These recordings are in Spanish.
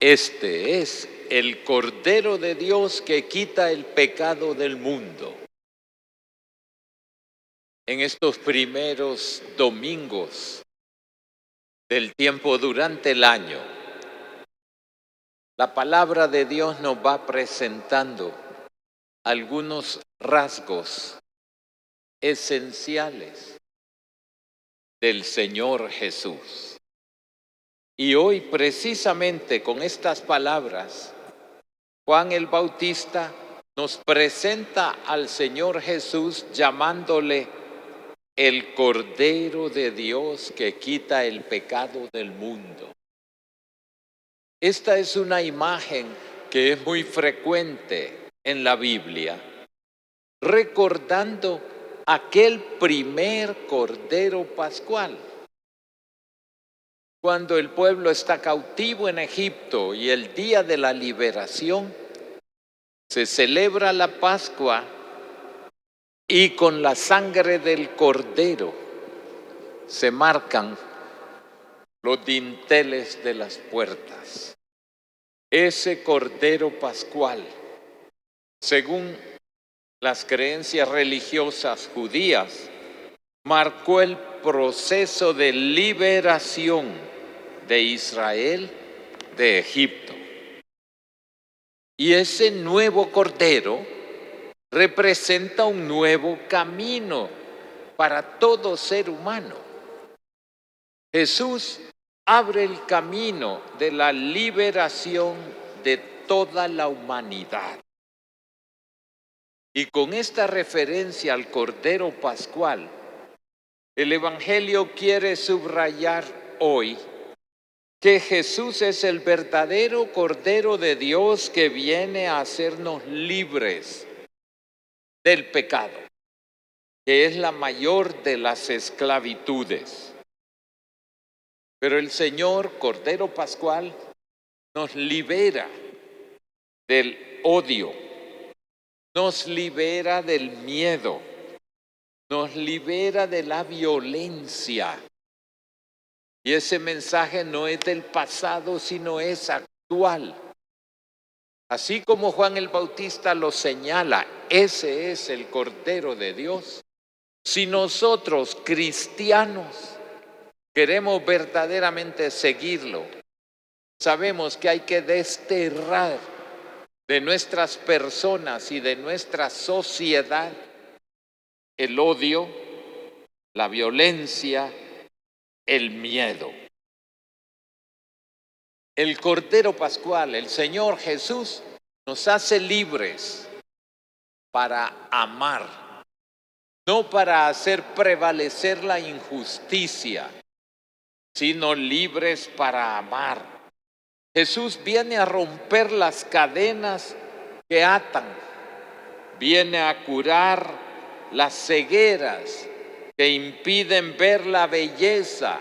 Este es el Cordero de Dios que quita el pecado del mundo. En estos primeros domingos del tiempo durante el año, la palabra de Dios nos va presentando algunos rasgos esenciales del Señor Jesús. Y hoy, precisamente con estas palabras, Juan el Bautista nos presenta al Señor Jesús llamándole el Cordero de Dios que quita el pecado del mundo. Esta es una imagen que es muy frecuente en la Biblia, recordando aquel primer Cordero Pascual. Cuando el pueblo está cautivo en Egipto y el día de la liberación, se celebra la Pascua y con la sangre del Cordero se marcan los dinteles de las puertas. Ese Cordero Pascual, según las creencias religiosas judías, marcó el proceso de liberación de Israel de Egipto. Y ese nuevo Cordero representa un nuevo camino para todo ser humano. Jesús abre el camino de la liberación de toda la humanidad. Y con esta referencia al Cordero Pascual, el Evangelio quiere subrayar hoy que Jesús es el verdadero Cordero de Dios que viene a hacernos libres del pecado, que es la mayor de las esclavitudes. Pero el Señor, Cordero Pascual, nos libera del odio, nos libera del miedo, nos libera de la violencia. Y ese mensaje no es del pasado, sino es actual. Así como Juan el Bautista lo señala, ese es el Cordero de Dios. Si nosotros, cristianos, queremos verdaderamente seguirlo, sabemos que hay que desterrar de nuestras personas y de nuestra sociedad el odio, la violencia, el miedo. El Cordero Pascual, el Señor Jesús, nos hace libres para amar, no para hacer prevalecer la injusticia, sino libres para amar. Jesús viene a romper las cadenas que atan, viene a curar las cegueras que impiden ver la belleza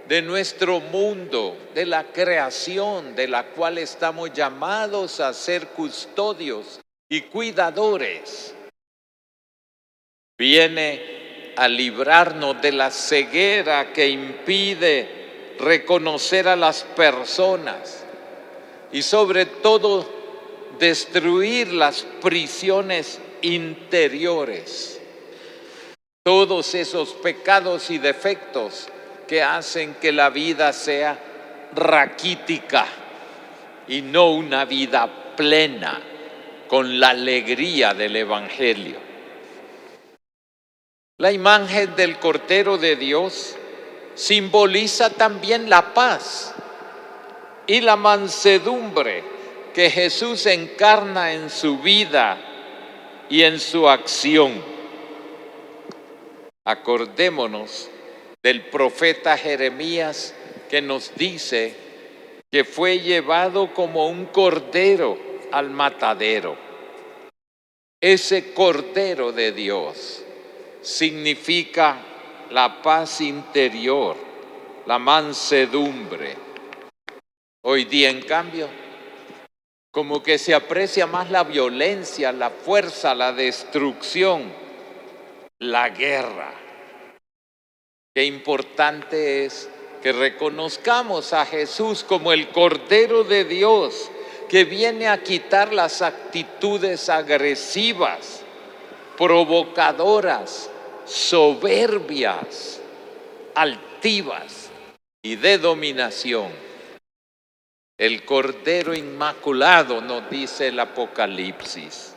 de nuestro mundo, de la creación de la cual estamos llamados a ser custodios y cuidadores. Viene a librarnos de la ceguera que impide reconocer a las personas y sobre todo destruir las prisiones interiores, todos esos pecados y defectos que hacen que la vida sea raquítica y no una vida plena con la alegría del Evangelio. La imagen del Cordero de Dios simboliza también la paz y la mansedumbre que Jesús encarna en su vida y en su acción. Acordémonos del profeta Jeremías que nos dice que fue llevado como un cordero al matadero. Ese Cordero de Dios significa la paz interior, la mansedumbre. Hoy día, en cambio, como que se aprecia más la violencia, la fuerza, la destrucción, la guerra. Qué importante es que reconozcamos a Jesús como el Cordero de Dios que viene a quitar las actitudes agresivas, provocadoras, soberbias, altivas y de dominación. El Cordero Inmaculado, nos dice el Apocalipsis.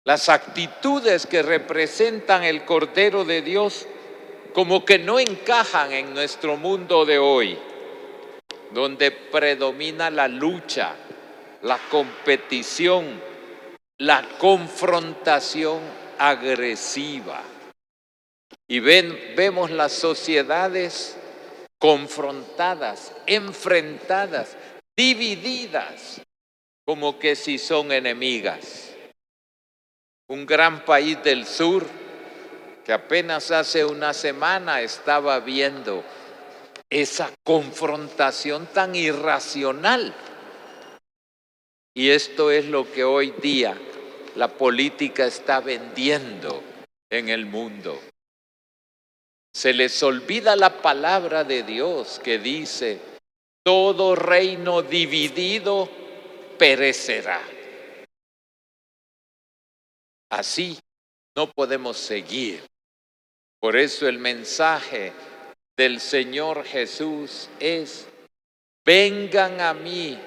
Las actitudes que representan el Cordero de Dios como que no encajan en nuestro mundo de hoy, donde predomina la lucha, la competición, la confrontación agresiva. Y vemos las sociedades confrontadas, enfrentadas, divididas, como que si son enemigas. Un gran país del sur que apenas hace una semana estaba viendo esa confrontación tan irracional. Y esto es lo que hoy día la política está vendiendo en el mundo. Se les olvida la palabra de Dios que dice: todo reino dividido perecerá. Así no podemos seguir. Por eso el mensaje del Señor Jesús es: vengan a mí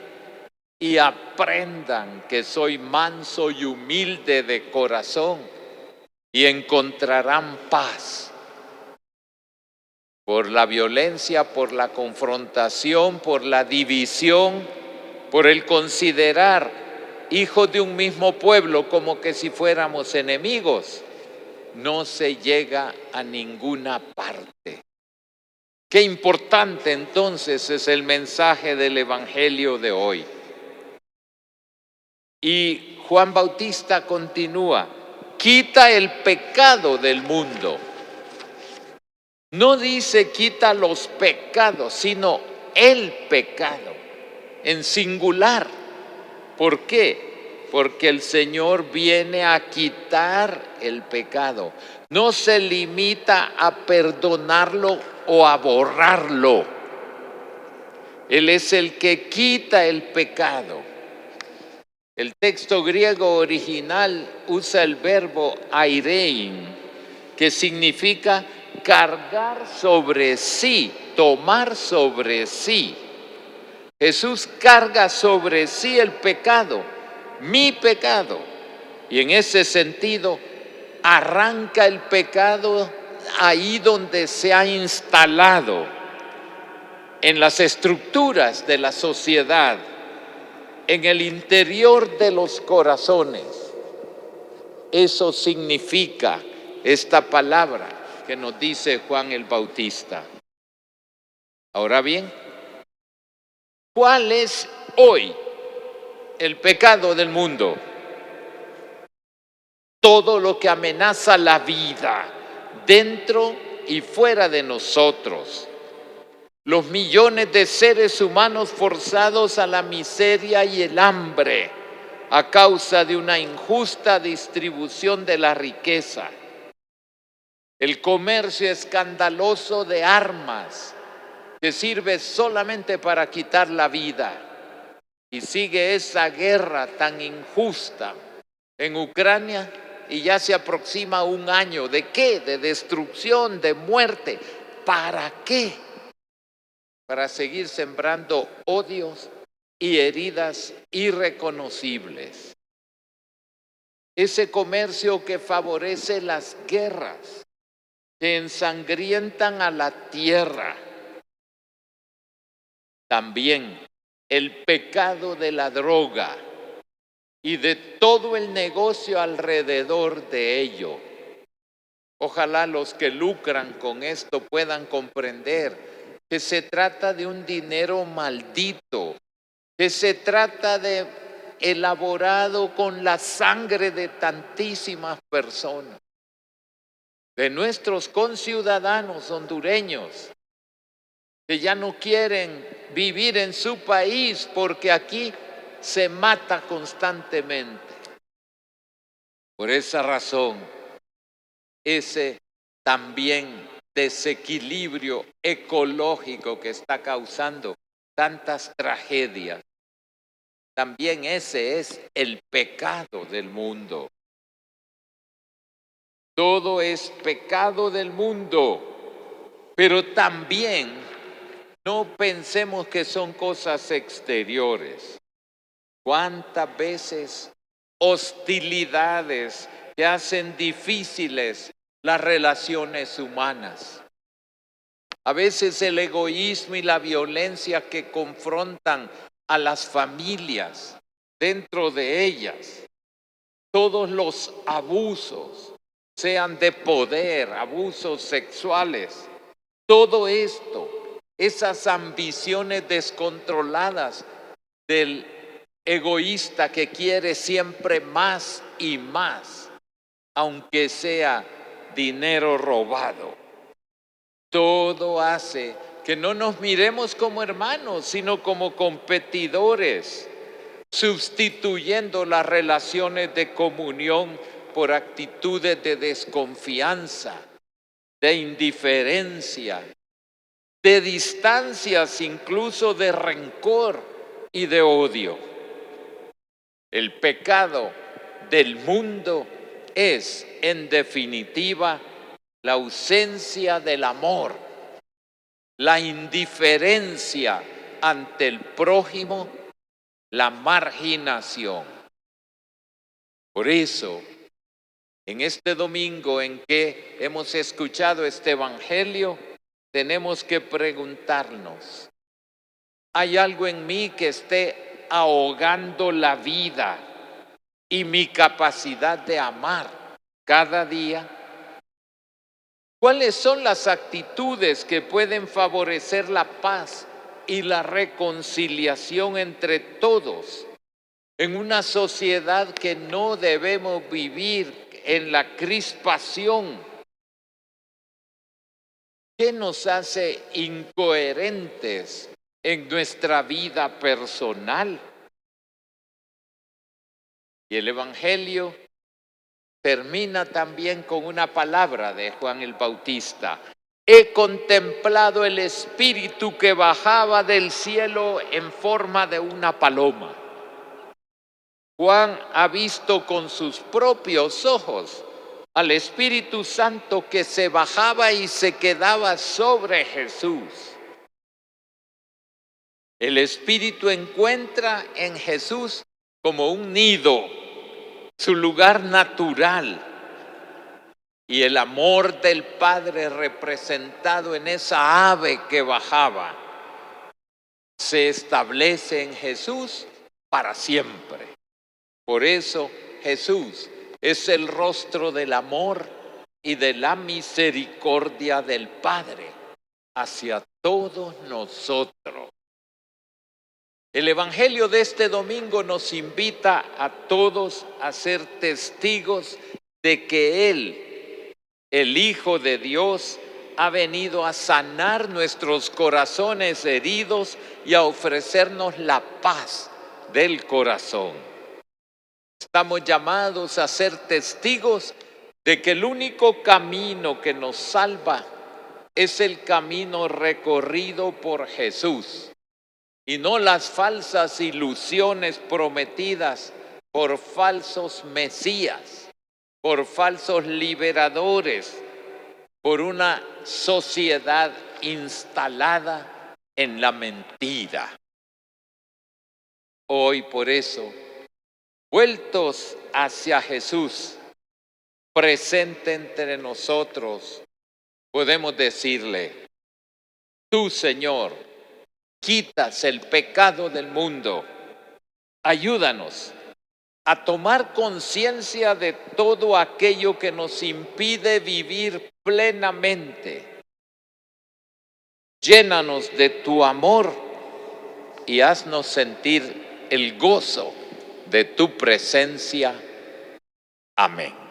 y aprendan que soy manso y humilde de corazón y encontrarán paz. Por la violencia, por la confrontación, por la división, por el considerar hijos de un mismo pueblo como que si fuéramos enemigos, no se llega a ninguna parte. Qué importante entonces es el mensaje del Evangelio de hoy. Y Juan Bautista continúa: quita el pecado del mundo. No dice quita los pecados, sino el pecado, en singular. ¿Por qué? Porque el Señor viene a quitar el pecado. No se limita a perdonarlo o a borrarlo. Él es el que quita el pecado. El texto griego original usa el verbo airein, que significa cargar sobre sí, tomar sobre sí. Jesús carga sobre sí el pecado, mi pecado, y en ese sentido arranca el pecado ahí donde se ha instalado, en las estructuras de la sociedad, en el interior de los corazones. Eso significa esta palabra que nos dice Juan el Bautista. Ahora bien, ¿cuál es hoy el pecado del mundo? Todo lo que amenaza la vida dentro y fuera de nosotros. Los millones de seres humanos forzados a la miseria y el hambre a causa de una injusta distribución de la riqueza. El comercio escandaloso de armas que sirve solamente para quitar la vida. Y sigue esa guerra tan injusta en Ucrania y ya se aproxima un año. ¿De qué? De destrucción, de muerte. ¿Para qué? Para seguir sembrando odios y heridas irreconocibles. Ese comercio que favorece las guerras, que ensangrientan a la tierra. También el pecado de la droga y de todo el negocio alrededor de ello. Ojalá los que lucran con esto puedan comprender que se trata de un dinero maldito, que se trata de elaborado con la sangre de tantísimas personas, de nuestros conciudadanos hondureños, que ya no quieren vivir en su país porque aquí se mata constantemente. Por esa razón, ese también desequilibrio ecológico que está causando tantas tragedias. También ese es el pecado del mundo. Todo es pecado del mundo, pero también no pensemos que son cosas exteriores. ¿Cuántas veces hostilidades que hacen difíciles las relaciones humanas? A veces el egoísmo y la violencia que confrontan a las familias dentro de ellas. Todos los abusos, sean de poder, abusos sexuales, todo esto, esas ambiciones descontroladas del egoísta que quiere siempre más y más, aunque sea dinero robado. Todo hace que no nos miremos como hermanos, sino como competidores, sustituyendo las relaciones de comunión por actitudes de desconfianza, de indiferencia, de distancias, incluso de rencor y de odio. El pecado del mundo es, en definitiva, la ausencia del amor, la indiferencia ante el prójimo, la marginación. Por eso, en este domingo en que hemos escuchado este evangelio, tenemos que preguntarnos, ¿hay algo en mí que esté ahogando la vida y mi capacidad de amar cada día? ¿Cuáles son las actitudes que pueden favorecer la paz y la reconciliación entre todos en una sociedad que no debemos vivir en la crispación? ¿Qué nos hace incoherentes en nuestra vida personal? Y el Evangelio termina también con una palabra de Juan el Bautista. He contemplado el Espíritu que bajaba del cielo en forma de una paloma. Juan ha visto con sus propios ojos al Espíritu Santo que se bajaba y se quedaba sobre Jesús. El Espíritu encuentra en Jesús como un nido, su lugar natural, y el amor del Padre representado en esa ave que bajaba se establece en Jesús para siempre. Por eso Jesús es el rostro del amor y de la misericordia del Padre hacia todos nosotros. El Evangelio de este domingo nos invita a todos a ser testigos de que Él, el Hijo de Dios, ha venido a sanar nuestros corazones heridos y a ofrecernos la paz del corazón. Estamos llamados a ser testigos de que el único camino que nos salva es el camino recorrido por Jesús y no las falsas ilusiones prometidas por falsos mesías, por falsos liberadores, por una sociedad instalada en la mentira. Hoy, por eso, vueltos hacia Jesús, presente entre nosotros, podemos decirle: tú, Señor, quitas el pecado del mundo. Ayúdanos a tomar conciencia de todo aquello que nos impide vivir plenamente. Llénanos de tu amor y haznos sentir el gozo de tu presencia. Amén.